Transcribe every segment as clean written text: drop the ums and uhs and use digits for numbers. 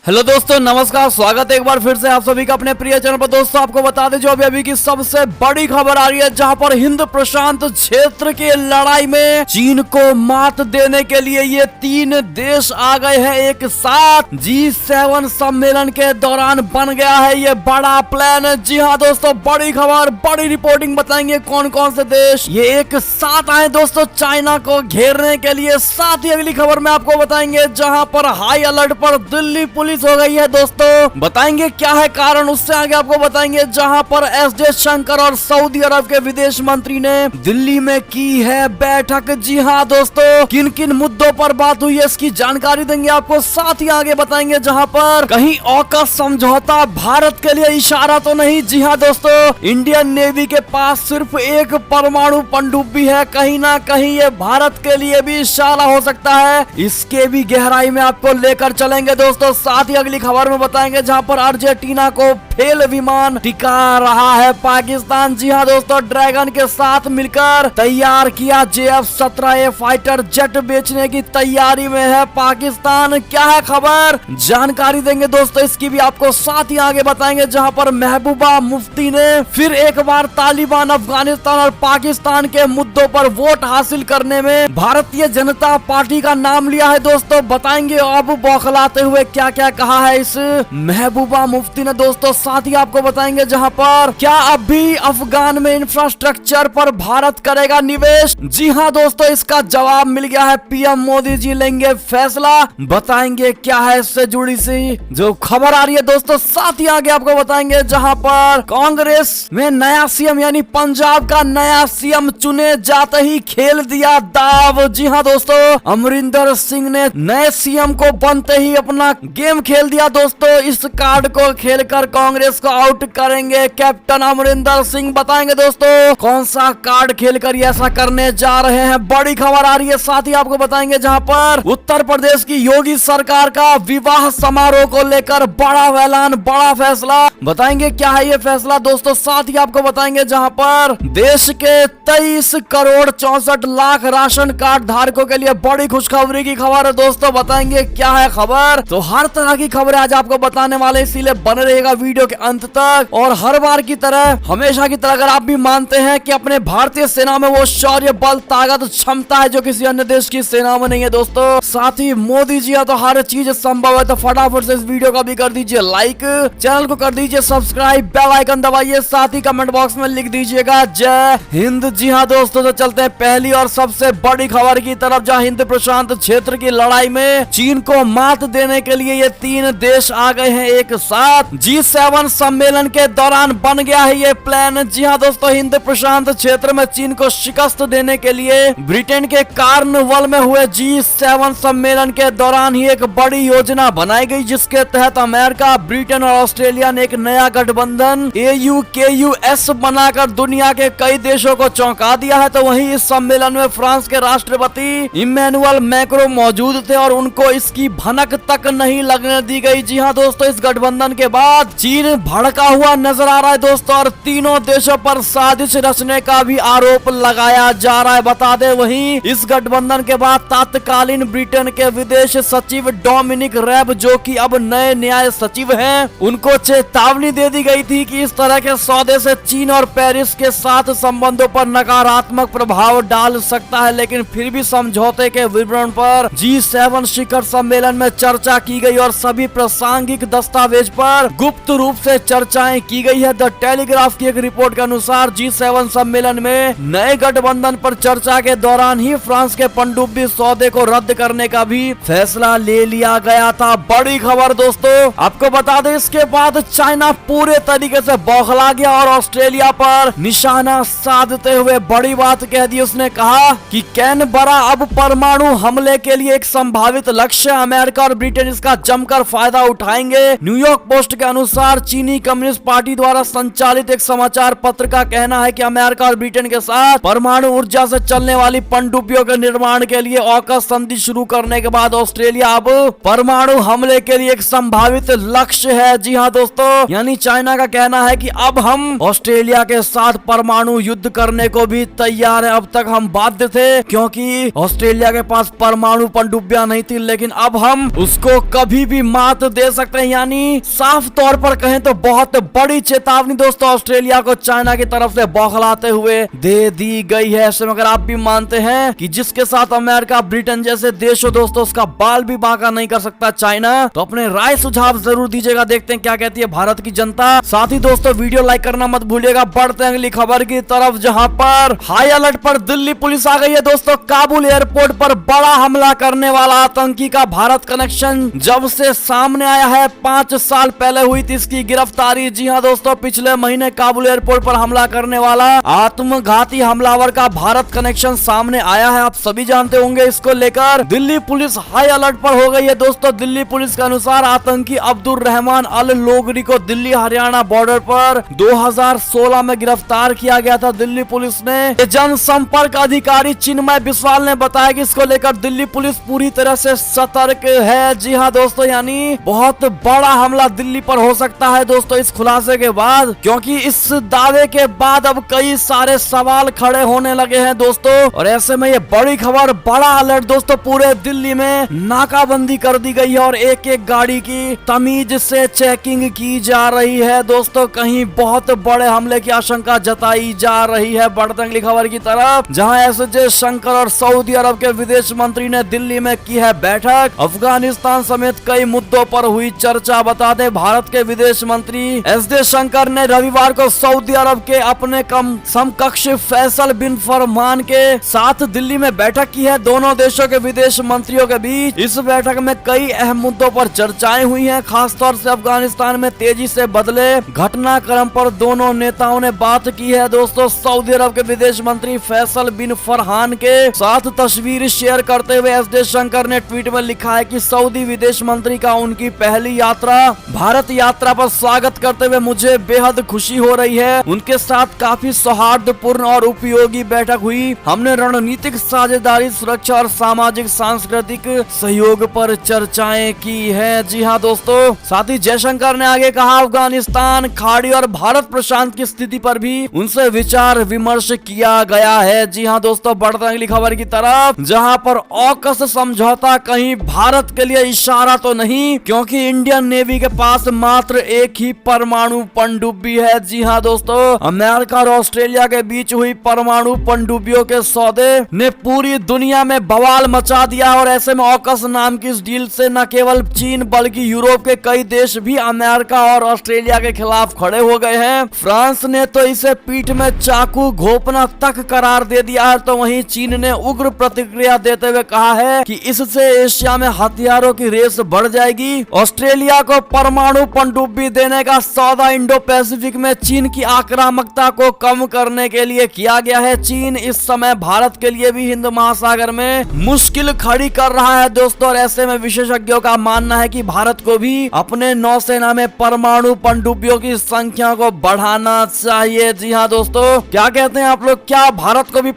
Hello दोस्तों, नमस्कार। स्वागत है एक बार फिर से आप सभी का अपने प्रिय चैनल पर। दोस्तों आपको बता दें जो अभी की सबसे बड़ी खबर आ रही है, जहां पर हिंद प्रशांत क्षेत्र की लड़ाई में चीन को मात देने के लिए ये 3 देश आ गए हैं एक साथ। G7 सम्मेलन के दौरान बन गया है ये बड़ा प्लान। जी हाँ दोस्तों, बड़ी खबर, बड़ी रिपोर्टिंग बताएंगे कौन कौन से देश ये एक साथ आए दोस्तों चाइना को घेरने के लिए। साथ ही अगली खबर में आपको बताएंगे जहाँ पर हाई अलर्ट पर दिल्ली पुलिस हो गई है दोस्तों। बताएंगे क्या है कारण, उससे आगे आपको बताएंगे जहां पर एस जयशंकर और सऊदी अरब के विदेश मंत्री ने दिल्ली में की है बैठक। जी हां दोस्तों, किन किन मुद्दों पर बात हुई है इसकी जानकारी देंगे आपको। साथ ही आगे बताएंगे जहां पर कहीं ऑकस समझौता भारत के लिए इशारा तो नहीं। जी हां दोस्तों, इंडियन नेवी के पास सिर्फ एक परमाणु पनडुब्बी है, कहीं ना कहीं ये भारत के लिए भी इशारा हो सकता है। इसके भी गहराई में आपको लेकर चलेंगे दोस्तों। साथ ही अगली खबर में बताएंगे जहां पर अर्जेंटीना को फेल विमान टिका रहा है पाकिस्तान। जी हां दोस्तों, ड्रैगन के साथ मिलकर तैयार किया JF-17A फाइटर जेट बेचने की तैयारी में है पाकिस्तान। क्या है खबर, जानकारी देंगे दोस्तों इसकी भी आपको। साथ ही आगे बताएंगे जहां पर महबूबा मुफ्ती ने फिर एक बार तालिबान, अफगानिस्तान और पाकिस्तान के मुद्दों पर वोट हासिल करने में भारतीय जनता पार्टी का नाम लिया है दोस्तों। बताएंगे अब बौखलाते हुए क्या क्या कहा है इस महबूबा मुफ्ती ने दोस्तों। साथ ही आपको बताएंगे जहां पर क्या अब भी अफगान में इंफ्रास्ट्रक्चर पर भारत करेगा निवेश। जी हां दोस्तों, इसका जवाब मिल गया है, PM मोदी जी लेंगे फैसला। बताएंगे क्या है इससे जुड़ी सी जो खबर आ रही है दोस्तों। साथ ही आगे आपको बताएंगे जहां पर कांग्रेस में नया CM यानी पंजाब का नया CM चुने जाते ही खेल दिया दाव। जी हाँ दोस्तों, अमरिंदर सिंह ने नए CM को बनते ही अपना गेम खेल दिया दोस्तों। इस कार्ड को खेलकर कांग्रेस को आउट करेंगे कैप्टन अमरिंदर सिंह। बताएंगे दोस्तों कौन सा कार्ड खेलकर ये ऐसा करने जा रहे हैं, बड़ी खबर आ रही है। साथ ही आपको बताएंगे जहां पर उत्तर प्रदेश की योगी सरकार का विवाह समारोह को लेकर बड़ा ऐलान, बड़ा फैसला। बताएंगे क्या है ये फैसला दोस्तों। साथ ही आपको बताएंगे जहां पर देश के 23 करोड़ 64 लाख राशन कार्ड धारकों के लिए बड़ी खुशखबरी की खबर है दोस्तों। बताएंगे क्या है खबर, तो हर तरह की खबरें आज आपको बताने वाले, इसीलिए बने रहेगा वीडियो के अंत तक। और हर बार की तरह, हमेशा की तरह अगर आप भी मानते हैं कि अपने भारतीय सेना में वो शौर्य, बल, ताकत, क्षमता है जो किसी अन्य देश की सेना में नहीं है दोस्तों। साथ ही मोदी जी तो हर चीज संभव है, तो फटाफट से इस वीडियो को भी कर दीजिए लाइक, चैनल को कर दीजिए सब्सक्राइब, बेल आइकन दबाइए। साथ ही कमेंट बॉक्स में लिख दीजिएगा जय हिंद। जी हाँ दोस्तों, तो चलते हैं पहली और सबसे बड़ी खबर की तरफ, जहाँ हिंद प्रशांत क्षेत्र की लड़ाई में चीन को मात देने के लिए ये 3 देश आ गए हैं एक साथ। G7 सम्मेलन के दौरान बन गया है ये प्लान। जी हाँ दोस्तों, हिंद प्रशांत क्षेत्र में चीन को शिकस्त देने के लिए ब्रिटेन के कार्नवल में हुए G7 सम्मेलन के दौरान ही एक बड़ी योजना बनाई गई, जिसके तहत अमेरिका, ब्रिटेन और ऑस्ट्रेलिया ने एक नया गठबंधन AUKUS बनाकर दुनिया के कई देशों को चौंका दिया है। तो वहीं इस सम्मेलन में फ्रांस के राष्ट्रपति इमैनुअल मैक्रों मौजूद थे और उनको इसकी भनक तक नहीं लगने दी गई। जी हाँ दोस्तों, इस गठबंधन के बाद चीन भड़का हुआ नजर आ रहा है दोस्तों, और तीनों देशों पर साजिश रचने का भी आरोप लगाया जा रहा है। बता दें वहीं इस गठबंधन के बाद तत्कालीन ब्रिटेन के विदेश सचिव डोमिनिक रैब, जो कि अब नए न्याय सचिव हैं, उनको चेतावनी दे दी गई थी कि इस तरह के सौदे से चीन और पेरिस के साथ संबंधों पर नकारात्मक प्रभाव डाल सकता है। लेकिन फिर भी समझौते के विवरण पर G7 शिखर सम्मेलन में चर्चा की गई और सभी प्रासंगिक दस्तावेज पर गुप्त रूप से चर्चाएं की गई है। द टेलीग्राफ की एक रिपोर्ट के अनुसार G7 सम्मेलन में नए गठबंधन पर चर्चा के दौरान ही फ्रांस के पनडुब्बी सौदे को रद्द करने का भी फैसला ले लिया गया था। बड़ी खबर दोस्तों, आपको बता दें इसके बाद चाइना पूरे तरीके से बौखला गया और ऑस्ट्रेलिया पर निशाना साधते हुए बड़ी बात कह दी। उसने कहा कि कैनबरा अब परमाणु हमले के लिए एक संभावित लक्ष्य है। अमेरिका और ब्रिटेन इसका जमकर फायदा उठाएंगे। न्यूयॉर्क पोस्ट के अनुसार चीनी कम्युनिस्ट पार्टी द्वारा संचालित एक समाचार पत्र का कहना है कि अमेरिका और ब्रिटेन के साथ परमाणु ऊर्जा से चलने वाली पनडुब्बियों के निर्माण के लिए ऑकस संधि शुरू करने के बाद ऑस्ट्रेलिया अब परमाणु हमले के लिए एक संभावित लक्ष्य है। जी हाँ दोस्तों, यानी चाइना का कहना है कि अब हम ऑस्ट्रेलिया के साथ परमाणु युद्ध करने को भी तैयार है। अब तक हम बाध्य थे क्योंकि ऑस्ट्रेलिया के पास परमाणु पनडुब्बियां नहीं थी, लेकिन अब हम उसको कभी भी मात दे सकते हैं। यानी साफ तौर पर कहें तो बहुत बड़ी चेतावनी दोस्तों ऑस्ट्रेलिया को चाइना की तरफ से बौखलाते हुए दे दी गई है। ऐसे में अगर आप भी मानते हैं कि जिसके साथ अमेरिका ब्रिटेन जैसे देश हो दोस्तों उसका बाल भी बांका नहीं कर सकता चाइना, तो अपने राय सुझाव जरूर दीजिएगा। देखते हैं क्या कहती है भारत की जनता। साथ ही दोस्तों वीडियो लाइक करना मत भूलिएगा। बढ़ते हैं अगली खबर की तरफ, जहां पर हाई अलर्ट पर दिल्ली पुलिस आ गई है दोस्तों। काबुल एयरपोर्ट पर बड़ा हमला करने वाला आतंकी का भारत कनेक्शन जब से सामने आया है, 5 साल पहले हुई थी इसकी गिरफ्तारी। जी हां दोस्तों, पिछले महीने काबुल एयरपोर्ट पर हमला करने वाला आत्मघाती हमलावर का भारत कनेक्शन सामने आया है। आप सभी जानते होंगे। इसको लेकर दिल्ली पुलिस हाई अलर्ट पर हो गई है दोस्तों। दिल्ली पुलिस के अनुसार आतंकी अब्दुल रहमान अल लोगरी को दिल्ली हरियाणा बॉर्डर पर 2016 में गिरफ्तार किया गया था। दिल्ली पुलिस ने जनसंपर्क अधिकारी चिन्मय बिस्वाल ने बताया कि इसको लेकर दिल्ली पुलिस पूरी तरह से सतर्क है। जी हाँ दोस्तों, यानी बहुत बड़ा हमला दिल्ली पर हो सकता है दोस्तों इस खुलासे के बाद, क्योंकि इस दावे के बाद अब कई सारे सवाल खड़े होने लगे हैं दोस्तों। और ऐसे में ये बड़ी खबर, बड़ा अलर्ट दोस्तों, पूरे दिल्ली में नाकाबंदी कर दी गई है और एक एक गाड़ी की तमीज से चेकिंग की जा रही है दोस्तों। कहीं बहुत बड़े हमले की आशंका जताई जा रही है। बढ़ते अगली खबर की तरफ, जहां एस शंकर और सऊदी अरब के विदेश मंत्री ने दिल्ली में की है बैठक। अफगानिस्तान समेत कई मुद्दों पर हुई चर्चा। बता दें भारत के विदेश मंत्री एस शंकर ने रविवार को सऊदी अरब के अपने समकक्ष फैसल बिन फरमान के साथ दिल्ली में बैठक की है। दोनों देशों के विदेश मंत्रियों के बीच इस बैठक में कई अहम मुद्दों पर चर्चाएं हुई हैं। खासतौर से अफगानिस्तान में तेजी से बदले घटनाक्रम पर दोनों नेताओं ने बात की है दोस्तों। सऊदी अरब के विदेश मंत्री फैसल बिन फरहान के साथ तस्वीर शेयर करते हुए एस जयशंकर ने ट्वीट में लिखा है कि सऊदी विदेश मंत्री का उनकी पहली यात्रा भारत यात्रा पर स्वागत करते हुए मुझे बेहद खुशी हो रही है। उनके साथ काफी सौहार्दपूर्ण और उपयोगी बैठक हुई। हमने रणनीतिक साझेदारी, सुरक्षा और सामाजिक सांस्कृतिक सहयोग पर चर्चाएं की है। जी हाँ दोस्तों, साथ ही जयशंकर ने आगे कहा अफगानिस्तान, खाड़ी और भारत प्रशांत की स्थिति पर भी उनसे विचार विमर्श किया गया है। जी हाँ दोस्तों, बढ़ते अगली खबर की तरफ, जहां पर ऑकस समझौता कहीं भारत के लिए इशारा तो नहीं, क्योंकि इंडियन नेवी के पास मात्र एक ही परमाणु पनडुब्बी है। जी हाँ दोस्तों, अमेरिका और ऑस्ट्रेलिया के बीच हुई परमाणु पनडुब्बियों के सौदे ने पूरी दुनिया में बवाल मचा दिया। और ऐसे में ऑकस नाम की इस डील से न केवल चीन बल्कि यूरोप के कई देश भी अमेरिका और ऑस्ट्रेलिया के खिलाफ खड़े हो गए हैं। फ्रांस ने तो इसे पीठ में चाकू घोंपना तक करार दे दिया है, तो वहीं चीन ने उग्र प्रतिक्रिया देते हुए कहा है कि इससे एशिया में हथियारों की रेस बढ़ जाएगी। ऑस्ट्रेलिया को परमाणु पनडुब्बी देने का सौदा इंडो पैसिफिक में चीन की आक्रामकता को कम करने के लिए किया गया है। चीन इस समय भारत के लिए भी हिंद महासागर में मुश्किल खड़ी कर रहा है दोस्तों। और ऐसे में विशेषज्ञों का मानना है कि भारत को भी अपने नौसेना में परमाणु पनडुब्बियों की संख्या को बढ़ाना चाहिए। जी हाँ दोस्तों, क्या कहते हैं आप लोग, क्या भारत को भी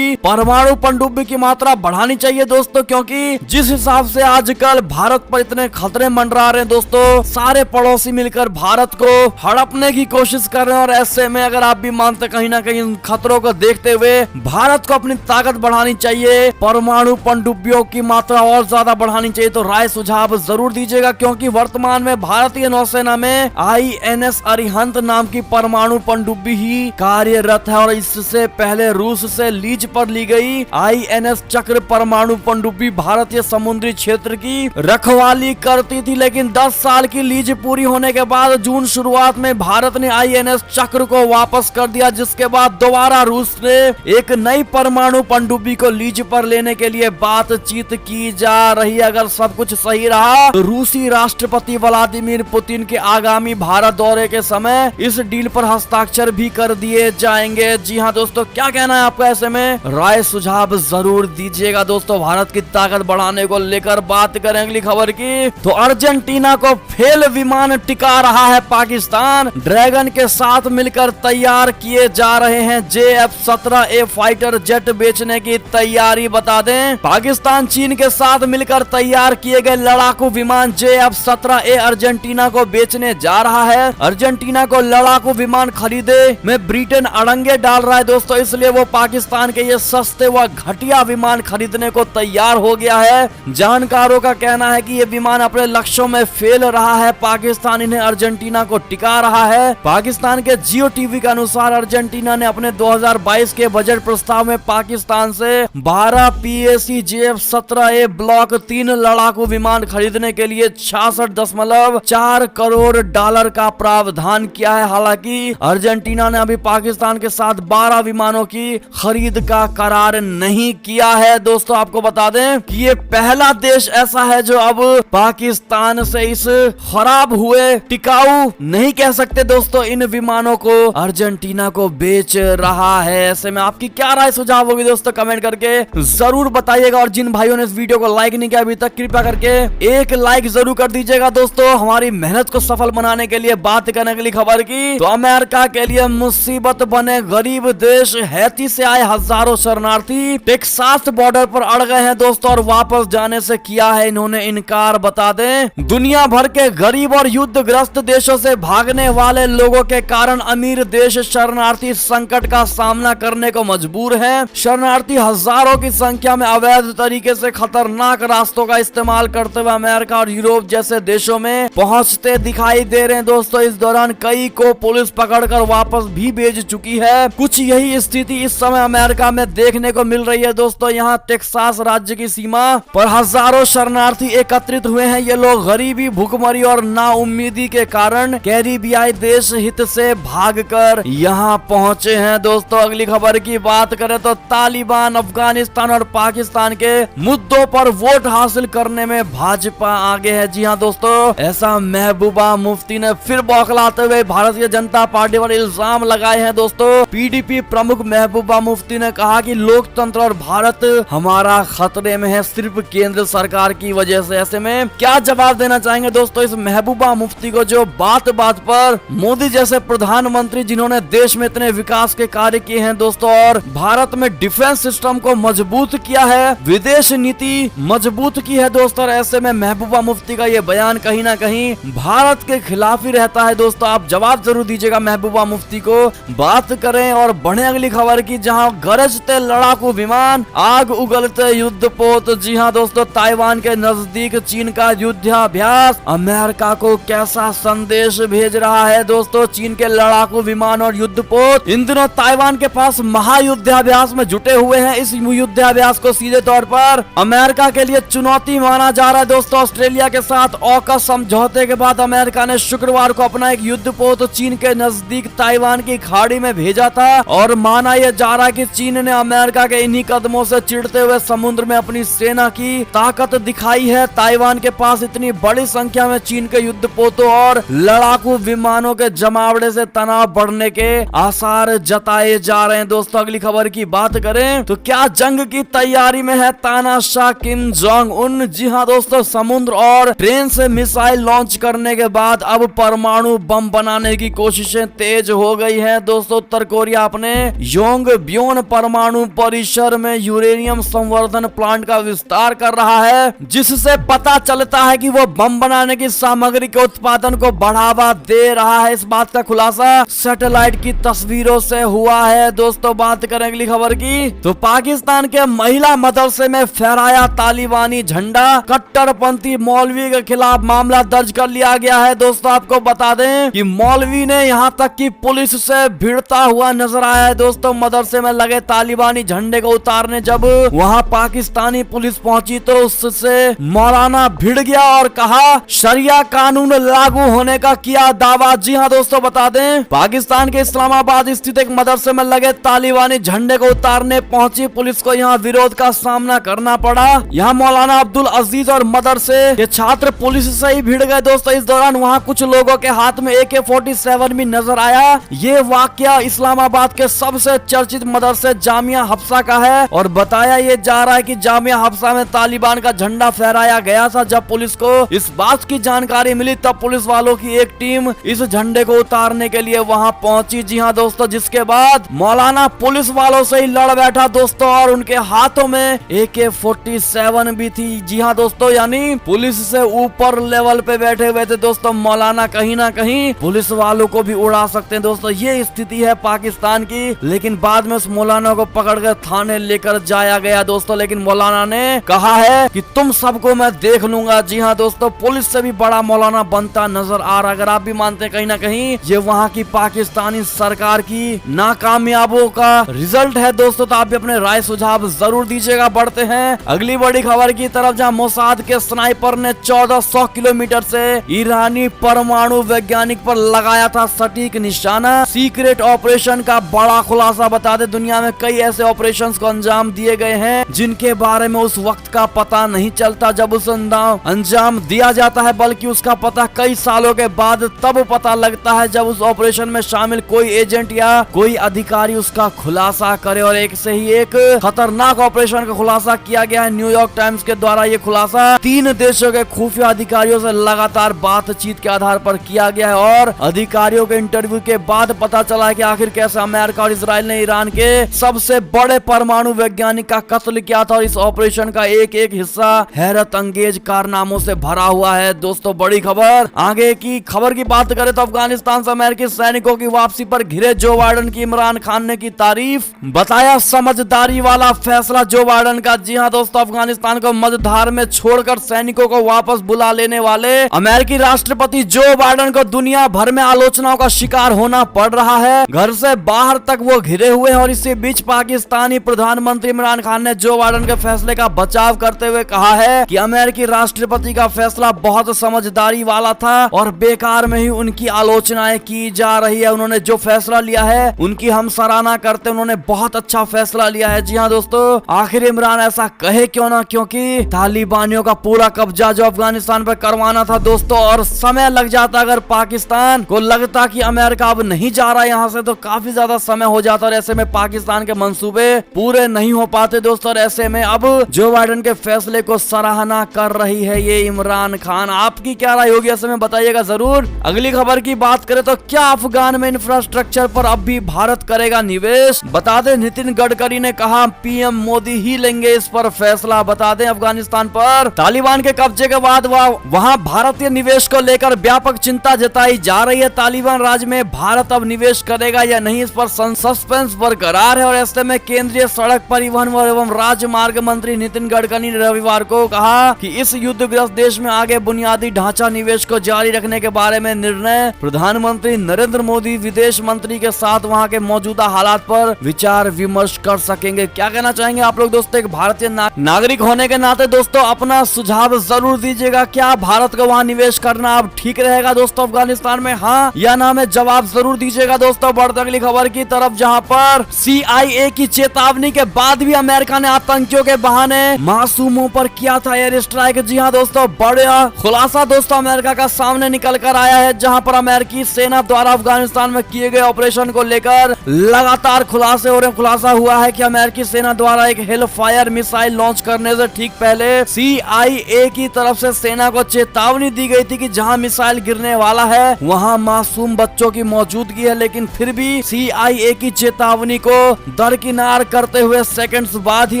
परमाणु पनडुब्बी की मात्रा बढ़ानी चाहिए दोस्तों? क्योंकि जिस हिसाब से आजकल भारत पर इतने खतरे मंडरा रहे हैं दोस्तों, सारे पड़ोसी मिलकर भारत को हड़पने की कोशिश कर रहे हैं। और ऐसे में अगर आप भी मानते कहीं ना कहीं इन खतरों को देखते हुए भारत को अपनी ताकत बढ़ानी चाहिए, परमाणु पनडुब्बियों की मात्रा और ज्यादा बढ़ानी चाहिए, तो राय सुझाव जरूर दीजिएगा। क्योंकि वर्तमान में भारतीय नौसेना में INS अरिहंत नाम की परमाणु पनडुब्बी ही कार्यरत है। और इससे पहले रूस से लीज पर ली गई INS चक्र परमाणु पनडुब्बी भारतीय समुद्री क्षेत्र की रखवाली करती थी, लेकिन 10 साल की लीज पूरी होने के बाद जून शुरुआत में भारत ने INS चक्र को वापस कर दिया, जिसके बाद दोबारा रूस ने एक नई परमाणु पनडुब्बी को लीज पर लेने के लिए बातचीत की जा रही है। अगर सब कुछ सही रहा तो रूसी राष्ट्रपति व्लादिमीर पुतिन के आगामी भारत दौरे के समय इस डील पर हस्ताक्षर भी कर दिए जाएंगे। जी हाँ दोस्तों, क्या कहना है आपका? ऐसे में राय सुझाव जरूर दीजिएगा दोस्तों। भारत की ताकत बढ़ाने को लेकर बात करें अगली खबर की, तो अर्जेंटीना को फेल विमान टिका रहा है पाकिस्तान। ड्रैगन के साथ मिलकर तैयार किए जा रहे हैं JF-17A फाइटर जेट बेचने की तैयारी। बता दें पाकिस्तान चीन के साथ मिलकर तैयार किए गए लड़ाकू विमान JF-17A अर्जेंटीना को बेचने जा रहा है। अर्जेंटीना को लड़ाकू विमान खरीदे में ब्रिटेन अड़ंगे डाल रहा है दोस्तों, इसलिए वो पाकिस्तान के ये सस्ते व घटिया विमान खरीदने को तैयार हो गया है। जानकारों का कहना है कि ये विमान अपने लक्ष्यों में फेल रहा है। पाकिस्तान इन्हें अर्जेंटीना को टिका रहा है। पाकिस्तान के जियो टीवी के अनुसार अर्जेंटीना ने अपने 2022 के बजट प्रस्ताव में पाकिस्तान से 12 PAC JF-17A ब्लॉक 3 लड़ाकू विमान खरीदने के लिए 66.4 करोड़ डॉलर का प्रावधान किया है। हालांकि अर्जेंटीना ने अभी पाकिस्तान के साथ 12 विमानों की खरीद का करार नहीं किया है। दोस्तों आपको बता दें कि ये पहला देश ऐसा है जो अब पाकिस्तान से इस खराब हुए, टिकाऊ नहीं कह सकते दोस्तों, इन विमानों को अर्जेंटीना को बेच रहा है। ऐसे में आपकी क्या राय सुझाव होगी दोस्तों, कमेंट करके जरूर बताइएगा। और जिन भाइयों ने इस वीडियो को लाइक नहीं किया अभी तक, कृपया करके एक लाइक जरूर कर दीजिएगा दोस्तों, हमारी मेहनत को सफल बनाने के लिए। बात करने के लिए खबर की तो अमेरिका के लिए मुसीबत बने गरीब देश हैती से आए हजारों शरणार्थी टेक्सास बॉर्डर पर अड़ गए हैं दोस्तों, और वापस जाने से किया है इन्होंने इनकार। बता दें दुनिया भर के गरीब और युद्धग्रस्त देशों से भागने वाले लोगों के कारण अमीर देश शरणार्थी संकट का सामना करने को मजबूर है। शरणार्थी हजारों की संख्या में अवैध तरीके से खतरनाक रास्तों का इस्तेमाल करते हुए अमेरिका और यूरोप जैसे देशों में पहुंचते दिखाई दे रहे हैं दोस्तों। इस दौरान कई को पुलिस पकड़कर वापस भी भेज चुकी है। कुछ यही स्थिति इस समय अमेरिका में देखने को मिल रही है दोस्तों। यहाँ टेक्सास राज्य की सीमा पर हजारों शरणार्थी एकत्रित हुए हैं। ये लोग गरीबी, भूखमरी और नाउम्मीदी के कारण कैरिबियाई देश हित से भागकर यहाँ पहुंचे हैं दोस्तों। अगली खबर की बात करें तो तालिबान अफगानिस्तान और पाकिस्तान के मुद्दों पर वोट हासिल करने में भाजपा आगे है। जी हाँ दोस्तों, ऐसा महबूबा मुफ्ती ने फिर बौखलाते हुए भारतीय जनता पार्टी पर इल्जाम लगाए हैं दोस्तों। PDP प्रमुख महबूबा मुफ्ती ने कहा कि लोकतंत्र और भारत हमारा खतरे में है सिर्फ केंद्र सरकार की वजह से। ऐसे में क्या जवाब देना चाहेंगे दोस्तों इस महबूबा मुफ्ती को, जो बात बात पर मोदी जैसे प्रधानमंत्री जिन्होंने देश में इतने विकास के कार्य किए हैं दोस्तों, और भारत में डिफेंस सिस्टम को मजबूत किया है, विदेश नीति मजबूत की है दोस्तों। और ऐसे में महबूबा मुफ्ती का ये बयान कहीं ना कहीं भारत के खिलाफ ही रहता है दोस्तों। आप जवाब जरूर दीजिएगा महबूबा मुफ्ती को। बात करें और बढ़े अगली खबर की, जहां गरजते लड़ाकू विमान, आग उगलते युद्धपोत। जी हाँ दोस्तों, ताइवान के नजदीक चीन का युद्धाभ्यास अमेरिका को कैसा संदेश भेज रहा है दोस्तों। चीन के लड़ाकू विमान और युद्धपोत इन दिनों ताइवान के पास महायुद्धाभ्यास में जुटे हुए हैं। इस युद्धाभ्यास को सीधे तौर पर अमेरिका के लिए चुनौती माना जा रहा है दोस्तों। ऑस्ट्रेलिया के साथ ऑकस समझौते के बाद अमेरिका ने शुक्रवार को अपना एक युद्धपोत चीन के नजदीक ताइवान की खाड़ी में भेजा था, और माना यह जा रहा है कि चीन ने अमेरिका के इन्हीं कदमों से चिढ़ते हुए समुद्र में अपनी सेना की ताकत दिखाई है। ताइवान के पास इतनी बड़ी संख्या में चीन के युद्धपोतों और लड़ाकू विमानों के जमावड़े से तनाव बढ़ने के आसार जताए जा रहे हैं दोस्तों। अगली खबर की बात करें तो क्या जंग की तैयारी में है तानाशाह किम जोंग उन। जी हाँ दोस्तों, समुद्र और ट्रेन से मिसाइल लॉन्च करने के बाद अब परमाणु बम बनाने की कोशिशें तेज हो गई हैं दोस्तों। उत्तर कोरिया अपने योंगब्योन परमाणु परिसर में यूरेनियम संवर्धन प्लांट का विस्तार कर रहा है, जिससे पता चलता है कि वो बम बनाने की सामग्री के उत्पादन को बढ़ावा दे रहा है। इस बात का खुलासा सैटेलाइट की तस्वीरों से हुआ है दोस्तों। बात करें अगली खबर की तो पाकिस्तान के महिला मदरसे में फहराया तालिबानी झंडा, कट्टरपंथी मौलवी के खिलाफ मामला दर्ज कर लिया गया है दोस्तों। आपको बता दें कि मौलवी ने यहां तक कि पुलिस से भिड़ता हुआ नजर आया है दोस्तों। मदरसे में लगे तालिबानी झंडे को उतारने जब वहां पाकिस्तानी पुलिस पहुंची तो उससे मौलाना भिड़ गया और कहा शरिया कानून लागू होने का किया दावा। जी हाँ दोस्तों, बता दें पाकिस्तान के इस्लामाबाद स्थित एक मदरसे में लगे तालिबानी झंडे को उतारने पहुंची पुलिस को यहां विरोध का सामना करना पड़ा। यहां मौलाना अब्दुल अजीज और मदरसे के छात्र पुलिस से ही भिड़ गए दोस्तों। इस दौरान वहां कुछ लोगों के हाथ में AK-47 भी नजर आया। ये वाकया इस्लामाबाद के सबसे चर्चित मदरसे जामिया हफ्सा का है, और बताया ये जा रहा है कि जामिया हफ्सा में तालिबान का झंडा फहराया गया था। जब पुलिस को इस बात की जानकारी मिली तब पुलिस वालों की एक टीम इस झंडे को उतारने के लिए वहां पहुंची। जी हाँ दोस्तों, जिसके बाद मौलाना पुलिस वालों से ही लड़ बैठा दोस्तों, और उनके हाथों में AK-47 भी थी। जी हाँ दोस्तों, यानी पुलिस से ऊपर लेवल पे बैठे हुए थे दोस्तों मौलाना। कहीं ना कहीं पुलिस वालों को भी उड़ा सकते हैं दोस्तों। ये स्थिति है पाकिस्तान की। लेकिन बाद में उस मौलाना को पकड़ कर थाने लेकर जाया गया दोस्तों। लेकिन मौलाना ने कहा है कि तुम सबको मैं देख देख लूंगा। जी हाँ दोस्तों, पुलिस से भी बड़ा मौलाना बनता नजर आ रहा। अगर आप भी मानते हैं कहीं ना कहीं ये वहाँ की पाकिस्तानी सरकार की नाकामयाबों का रिजल्ट है दोस्तों, तो आप भी अपने राय सुझाव जरूर दीजिएगा। बढ़ते हैं अगली बड़ी खबर की तरफ, जहाँ मोसाद के स्नाइपर ने 1400 किलोमीटर से ईरानी परमाणु वैज्ञानिक पर लगाया था सटीक निशाना। सीक्रेट ऑपरेशन का बड़ा खुलासा। बता दे, दुनिया में कई ऐसे ऑपरेशंस को अंजाम दिए गए हैं जिनके बारे में उस वक्त का पता नहीं चलता जब उस अंजाम दिया जाता है, बल्कि उसका पता कई सालों के बाद तब पता लगता है जब उस ऑपरेशन में शामिल कोई एजेंट या कोई अधिकारी उसका खुलासा करे। और एक से ही एक खतरनाक ऑपरेशन का खुलासा किया गया है। न्यूयॉर्क टाइम्स के द्वारा ये खुलासा 3 देशों के खुफिया अधिकारियों से लगातार बातचीत के आधार पर किया गया है और अधिकारियों के इंटरव्यू के बाद पता चला है कि आखिर कैसे अमेरिका और इजराइल ने ईरान के सबसे बड़े परमाणु वैज्ञानिक का कत्ल किया था। और इस ऑपरेशन का एक एक हिस्सा हैरत अंगेज कारनामों से भरा हुआ है। दोस्तों बड़ी खबर, आगे की खबर की बात करें तो अफगानिस्तान से अमेरिकी सैनिकों की वापसी पर घिरे जो बाइडेन की इमरान खान ने की तारीफ। बताया समझदारी वाला फैसला जो बाइडेन का। जी हाँ दोस्तों, अफगानिस्तान को मझधार में छोड़कर सैनिकों को वापस बुला लेने वाले अमेरिकी राष्ट्रपति जो बाइडेन को दुनिया भर में आलोचनाओं का शिकार होना पड़ रहा है। घर से बाहर तक वो घिरे हुए हैं और इसी बीच पाकिस्तानी प्रधानमंत्री इमरान खान ने जो बाइडेन के फैसले का बचाव करते हुए कहा है कि अमेरिकी राष्ट्रपति का फैसला बहुत समझदारी वाला था और बेकार में ही उनकी आलोचनाएं की जा रही है। उन्होंने जो फैसला लिया है उनकी हम सराहना करते हैं, उन्होंने बहुत अच्छा फैसला लिया है। जी हाँ दोस्तों, आखिर इमरान ऐसा कहे क्यों ना, क्योंकि तालिबानियों का पूरा कब्जा जो अफगानिस्तान पर करवाना था दोस्तों, और समय लग जाता। अगर पाकिस्तान को लगता कि अमेरिका अब नहीं जा रहा यहाँ से तो काफी ज्यादा समय हो जाता और ऐसे में पाकिस्तान के मंसूबे पूरे नहीं हो पाते दोस्तों। और ऐसे में अब जो बाइडेन के फैसले को सराहना कर रही है ये इमरान खान। आपकी क्या राय होगी ऐसे में बताइएगा जरूर। अगली खबर की बात करें तो क्या अफगान में इंफ्रास्ट्रक्चर पर अब भी भारत करेगा निवेश। बता दें, नितिन गडकरी ने कहा पीएम मोदी ही लेंगे इस पर फैसला। बता दें, अफगानिस्तान पर तालिबान के कब्जे के बाद वहां भारतीय निवेश को लेकर व्यापक चिंता जताई जा रही है। तालिबान राज्य में भारत अब निवेश करेगा या नहीं, इस पर सस्पेंस बरकरार है। और ऐसे में केंद्रीय सड़क परिवहन एवं राजमार्ग मंत्री नितिन गडकरी ने रविवार को कहा कि इस युद्धग्रस्त देश में आगे बुनियादी ढांचा निवेश को जारी रखने के बारे में निर्णय प्रधानमंत्री नरेंद्र मोदी विदेश मंत्री के साथ वहां के मौजूदा हालात पर विचार विमर्श कर सकेंगे। क्या कहना चाहेंगे आप लोग दोस्तों, एक भारतीय नागरिक होने के नाते दोस्तों अपना सुझाव जरूर दीजिएगा। क्या भारत को वहां निवेश करना अब ठीक रहेगा दोस्तों अफगानिस्तान में, हाँ या ना में जवाब जरूर दीजिएगा दोस्तों। बढ़ते अगली खबर की तरफ, जहां पर CIA की चेतावनी के बाद भी अमेरिका ने आतंकियों के बहाने मासूमों पर किया था एयर स्ट्राइक। जी हाँ दोस्तों, बड़ा खुलासा दोस्तों अमेरिका का सामने निकल कर आया है, जहां पर अमेरिकी सेना द्वारा अफगानिस्तान में किए गए ऑपरेशन को लेकर लगातार खुलासे हो रहे हैं। खुलासा हुआ है कि अमेरिकी सेना द्वारा एक हेल फायर मिसाइल लॉन्च करने से ठीक पहले CIA की तरफ से सेना को चेतावनी दी गई थी कि जहां मिसाइल गिरने वाला है वहां मासूम बच्चों की मौजूदगी है। लेकिन फिर भी CIA की चेतावनी को दरकिनार करते हुए सेकंड्स बाद ही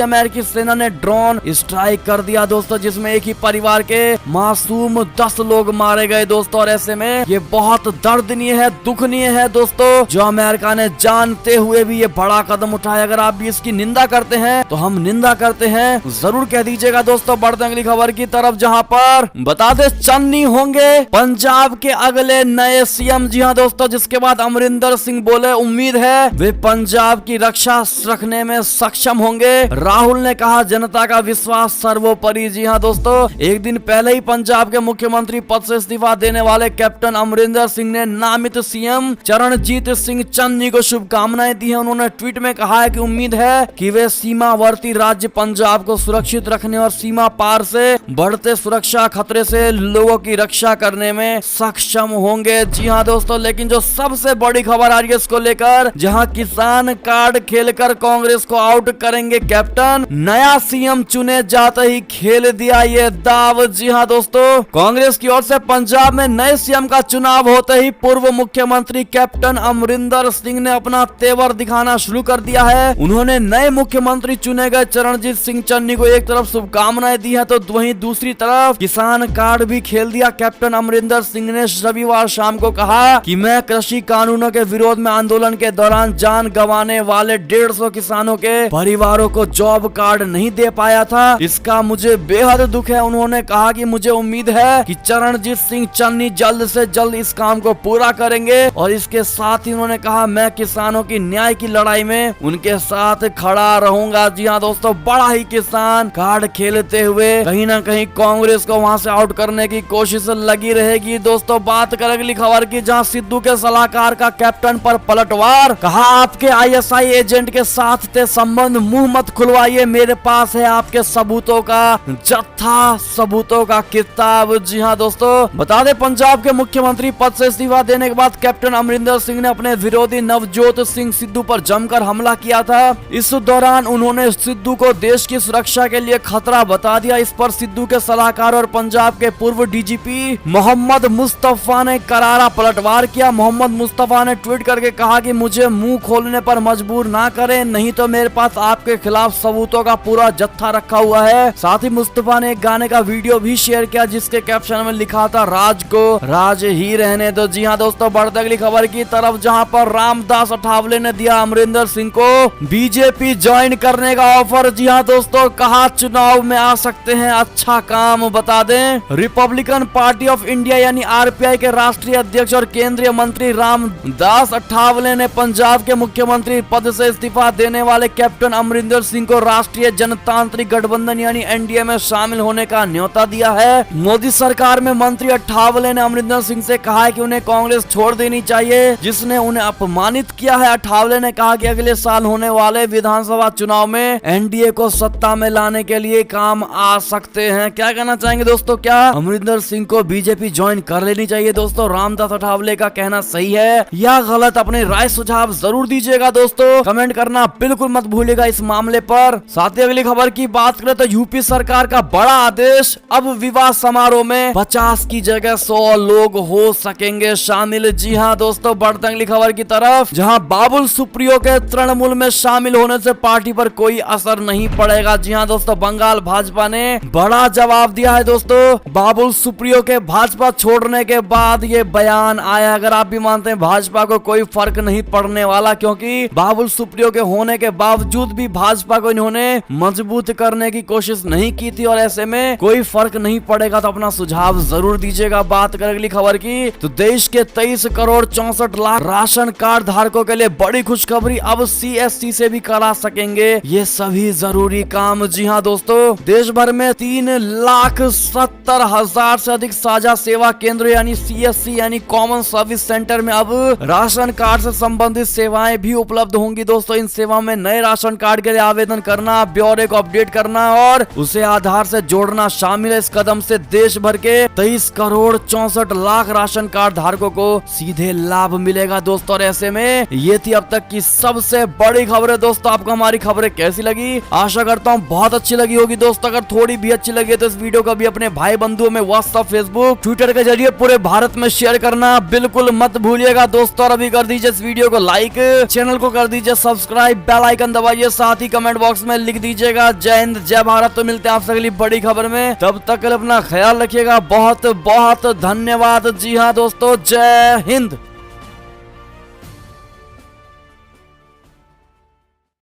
अमेरिकी सेना ने ड्रोन स्ट्राइक कर दिया दोस्तों, जिसमें एक ही परिवार के मासूम 10 लोग मारे गए दोस्तों। और ऐसे में ये बहुत दर्दनीय है, दुखनीय है दोस्तों, जो अमेरिका ने जानते हुए भी ये बड़ा कदम उठाया। अगर आप भी इसकी निंदा करते हैं तो हम निंदा करते हैं, जरूर कह दीजिएगा दोस्तों। बढ़ते अगली खबर की तरफ, जहां पर बता दे चन्नी होंगे पंजाब के अगले नए CM। जी हाँ दोस्तों, जिसके बाद अमरिंदर सिंह बोले उम्मीद है वे पंजाब की रक्षा रखने में सक्षम होंगे। राहुल ने कहा जनता का विश्वास सर्वोपरि। जी हाँ दोस्तों, एक दिन पहले ही पंजाब के मुख्यमंत्री पद से इस्तीफा देने वाले कैप्टन अमरिंदर सिंह ने नामित CM चरणजीत सिंह चन्नी को शुभकामनाएं दी है। उन्होंने ट्वीट में कहा है कि उम्मीद है कि वे सीमावर्ती राज्य पंजाब को सुरक्षित रखने और सीमा पार से बढ़ते सुरक्षा खतरे से लोगों की रक्षा करने में सक्षम होंगे। जी हाँ दोस्तों, लेकिन जो सबसे बड़ी खबर आ रही है इसको लेकर, जहां किसान कार्ड खेलकर कांग्रेस को आउट करेंगे कैप्टन, नया CM चुने जाते ही खेल दिया ये दाव। जी हाँ दोस्तों, कांग्रेस की ओर से पंजाब में नए CM का चुनाव होते ही पूर्व मुख्यमंत्री कैप्टन अमरिंदर सिंह ने अपना तेवर दिखाना शुरू कर दिया है। उन्होंने नए मुख्यमंत्री चुने गए चरणजीत सिंह चन्नी को एक तरफ शुभकामनाएं दी है तो वहीं दूसरी तरफ किसान कार्ड भी खेल दिया। कैप्टन अमरिंदर सिंह ने रविवार शाम को कहा कि मैं कृषि कानूनों के विरोध में आंदोलन के दौरान जान गंवाने वाले 150 किसानों के परिवारों को जॉब कार्ड नहीं दे पाया था, इसका मुझे बेहद दुख दुख है। उन्होंने कहा कि मुझे उम्मीद है कि चरणजीत सिंह चन्नी जल्द से जल्द इस काम को पूरा करेंगे और इसके साथ ही उन्होंने कहा मैं किसानों की न्याय की लड़ाई में उनके साथ खड़ा रहूंगा। जी हाँ दोस्तों, बड़ा ही किसान कार्ड खेलते हुए कहीं ना कहीं कांग्रेस को वहां से आउट करने की कोशिश लगी रहेगी। दोस्तों बात करें अगली खबर की, जहां सिद्धू के सलाहकार का कैप्टन पर पलटवार। कहा आपके आईएसआई एजेंट के साथ थे संबंध, मुंह मत खुलवाइए, मेरे पास है आपके सबूतों का जत्था, सबूतों का किताब। जी हाँ दोस्तों, बता दें पंजाब के मुख्यमंत्री पद से इस्तीफा देने के बाद कैप्टन अमरिंदर सिंह ने अपने विरोधी नवजोत सिंह सिद्धू पर जमकर हमला किया था। इस दौरान उन्होंने सिद्धू को देश की सुरक्षा के लिए खतरा बता दिया। इस पर सिद्धू के सलाहकार और पंजाब के पूर्व डीजीपी मोहम्मद मुस्तफा ने करारा पलटवार किया। मोहम्मद मुस्तफा ने ट्वीट करके कहा कि मुझे मुंह खोलने पर मजबूर ना करें, नहीं तो मेरे पास आपके खिलाफ सबूतों का पूरा जत्था रखा हुआ है। साथ ही मुस्तफा ने एक गाने का वीडियो भी शेयर किया जिसके कैप्शन में लिखा था राज को राज ही रहने दो। जी हाँ दोस्तों, बढ़ते अगली खबर की तरफ, जहां पर रामदास अठावले ने दिया अमरिंदर सिंह को बीजेपी ज्वाइन करने का ऑफर। जी हाँ दोस्तों, कहा चुनाव में आ सकते हैं, अच्छा काम बता दें। रिपब्लिकन पार्टी ऑफ इंडिया यानी आरपीआई के राष्ट्रीय अध्यक्ष और केंद्रीय मंत्री रामदास अठावले ने पंजाब के मुख्यमंत्री पद से इस्तीफा देने वाले कैप्टन अमरिंदर सिंह को राष्ट्रीय जनतांत्रिक गठबंधन यानी एनडीए में शामिल होने का न्योता दिया है। मोदी सरकार में मंत्री अठावले ने अमरिंदर सिंह से कहा है कि उन्हें कांग्रेस छोड़ देनी चाहिए जिसने उन्हें अपमानित किया है। अठावले ने कहा कि अगले साल होने वाले विधानसभा चुनाव में एनडीए को सत्ता में लाने के लिए काम आ सकते हैं। क्या कहना चाहेंगे दोस्तों, क्या अमरिंदर सिंह को बीजेपी ज्वाइन कर लेनी चाहिए? दोस्तों रामदास अठावले का कहना सही है या गलत? अपनी राय सुझाव जरूर दीजिएगा दोस्तों, कमेंट करना बिल्कुल मत भूलिएगा इस मामले पर। साथ ही अगली खबर की बात करें तो यूपी सरकार का बड़ा आदेश, अब विवाह समारोह में 50 की जगह 100 लोग हो सकेंगे शामिल। जी हाँ दोस्तों, बढ़ते अगली खबर की तरफ, जहां बाबुल सुप्रियो के तृणमूल में शामिल होने से पार्टी पर कोई असर नहीं पड़ेगा। जी हाँ दोस्तों, बंगाल भाजपा ने बड़ा जवाब दिया है दोस्तों। बाबुल सुप्रियो के भाजपा छोड़ने के बाद ये बयान आया। अगर आप भी मानते हैं भाजपा को कोई फर्क नहीं पड़ने वाला, क्योंकि बाबुल सुप्रियो के होने के बावजूद भी भाजपा को इन्होंने मजबूत करने की कोशिश नहीं की थी और ऐसे में कोई फर्क नहीं पड़ेगा, तो अपना सुझाव जरूर दीजिएगा। बात करें अगली खबर की तो देश के 23 करोड़ 64 लाख राशन कार्ड धारकों के लिए बड़ी खुशखबरी, अब सीएससी से भी करा सकेंगे ये सभी जरूरी काम। जी हाँ दोस्तों, देश भर में 3,70,000 से अधिक साझा सेवा केंद्र यानी सीएससी यानी कॉमन सर्विस सेंटर में अब राशन कार्ड से संबंधित सेवाएं भी उपलब्ध होंगी। दोस्तों इन सेवाओं में नए राशन कार्ड के लिए आवेदन करना, ब्यौरे को अपडेट करना और उसे आधार से जोड़ना शामिल है। इस कदम से देश भर के 23 करोड़ 64 लाख राशन कार्ड धारकों को सीधे लाभ मिलेगा दोस्तों। और ऐसे में ये थी अब तक की सबसे बड़ी खबरें। दोस्तों आपको हमारी खबरें कैसी लगी? आशा करता हूँ बहुत अच्छी लगी होगी। दोस्तों अगर थोड़ी भी अच्छी लगी तो इस वीडियो को भी अपने भाई बंधुओं में व्हाट्सएप, फेसबुक, ट्विटर के जरिए पूरे भारत में शेयर करना बिल्कुल मत भूलिएगा दोस्तों। और अभी कर दीजिए इस वीडियो को लाइक, चैनल को कर दीजिए सब्सक्राइब, बेल आइकन दबाइए, साथ ही कमेंट बॉक्स में लिख दीजिएगा जय हिंद जय भारत। तो मिलते हैं आपसे अगली बड़ी खबर में, तब तक अपना ख्याल रखिएगा। बहुत बहुत धन्यवाद। जी हाँ दोस्तों, जय हिंद।